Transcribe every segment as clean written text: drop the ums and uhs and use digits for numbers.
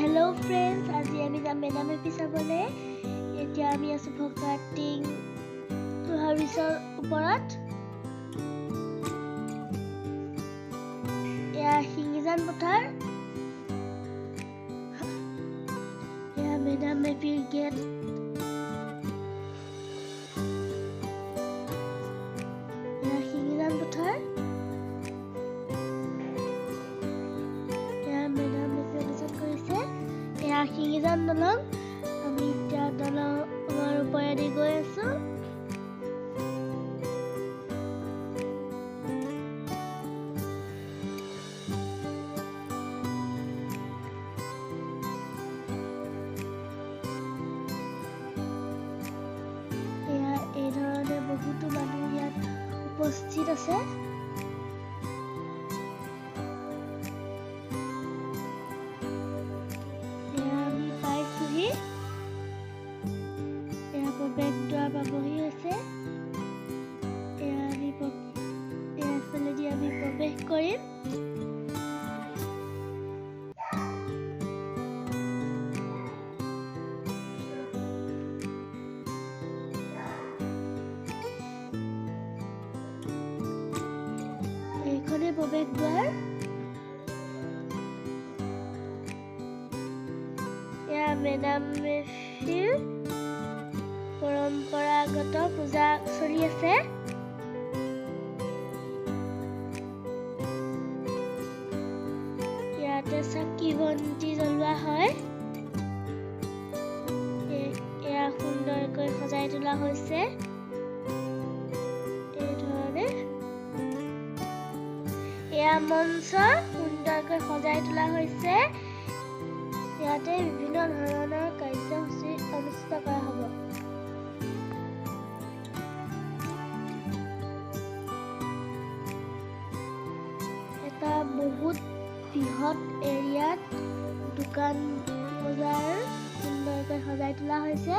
Hello friends, আজি আমি যাম মেডাম এপি চাবলৈ। এতিয়া আমি আছো ফকাটিং 220ৰ ওপৰত। এয়া হিঙিজান পথাৰ। এয়া মেডাম এপিৰ গেট। এয়া হিঙিজান পথাৰ। হিঙিজান দলং। আমি এতিয়া দলঙৰ ওপৰেদি গৈ আছো। এয়া এই ধৰণে বহুতো মানুহ ইয়াত উপস্থিত আছে। প্ৰৱেশদ্বাৰ পাবহি হৈছে। এফালেদি আমি প্ৰৱেশ কৰিম। এইখনে প্ৰৱেশদ্বাৰ। এয়া মেডাম মেফিৰ পৰম্পৰাগত পূজা চলি আছে। ইয়াতে চাকি বন্তি জ্বলোৱা হয়। এয়া সুন্দৰকৈ সজাই তোলা হৈছে। এই ধৰণে এয়া মঞ্চ সুন্দৰকৈ সজাই তোলা হৈছে। ইয়াতে বিভিন্ন ধৰণৰ কাৰ্যসূচী অনুষ্ঠিত কৰা হ'ব। বহুত বৃহৎ এৰিয়াত দোকান বজাৰ সুন্দৰকৈ সজাই তোলা হৈছে।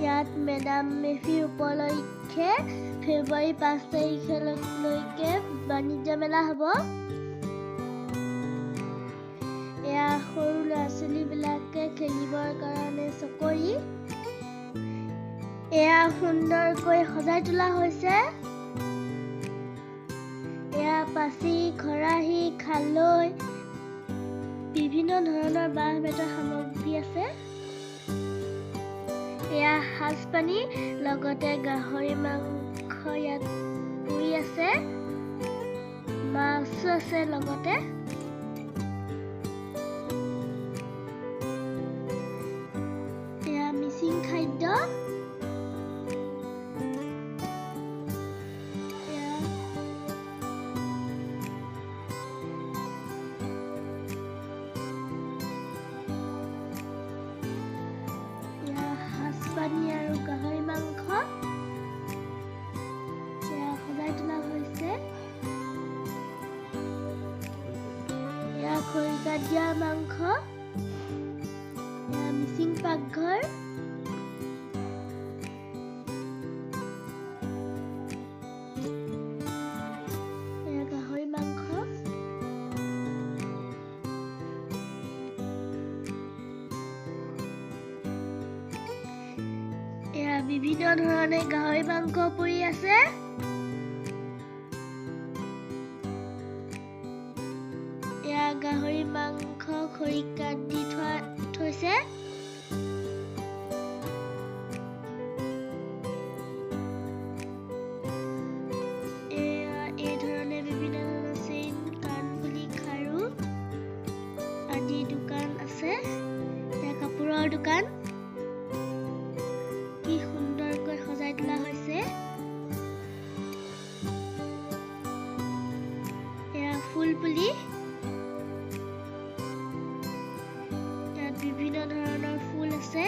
ইয়াত মেডাম মেফিৰ উপলক্ষে ফেব্ৰুৱাৰী 5 তাৰিখলৈকে বাণিজ্য মেলা হ'ব। এয়া সৰু ল'ৰা ছোৱালীবিলাকে খেলিবৰ কাৰণে চকৰি। এয়া সুন্দৰকৈ সজাই তোলা হৈছে। পাচি, খৰাহী, খালৈ বিভিন্ন ধৰণৰ বাঁহ বেতৰ সামগ্ৰী আছে। এয়া সাজপানী লগতে গাহৰি মাংস ইয়াত পুৰি আছে, মাছো আছে লগতে। এয়া মিচিং খাদ্য। পানী আৰু গাহৰি মাংস সজাই তোলা হৈছে। খৰিকাত দিয়া মাংস। মিচিং পাকঘৰ। গাহৰি মাংস। বিভিন্ন ধৰণে গাহৰি মাংস পুৰি আছে। এয়া গাহৰি মাংস খৰিকাত দি থৈছে। এই ধৰণে বিভিন্ন ধৰণৰ চেইন, কাণফুলি, খাৰু আদি দোকান আছে। এয়া কাপোৰৰ দোকান। সজাই তোলা হৈছে। এয়া ফুল পুলি। ইয়াত বিভিন্ন ধৰণৰ ফুল আছে।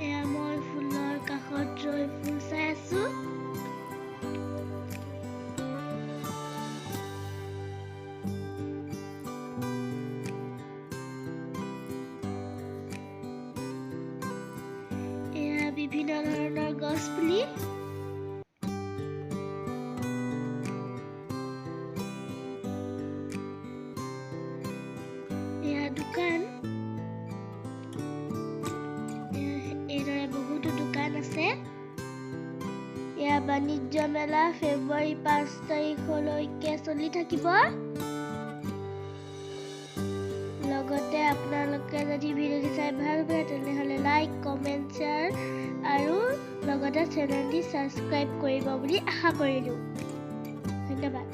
এয়া মই ফুলৰ কাষত ৰৈ ফুল চাই আছো। বিভিন্ন ধৰণৰ গছ পুলি। বাণিজ্য মেলা ফেব্ৰুৱাৰী 5 তাৰিখলৈকে চলি থাকিব। লগতে আপোনালোকে যদি ভিডিঅ'টি চাই ভাল পায় তেনেহ'লে লাইক, কমেণ্ট, শ্বেয়াৰ আৰু লগতে চেনেলটি ছাবস্ক্ৰাইব কৰিব বুলি আশা কৰিলোঁ। ধন্যবাদ।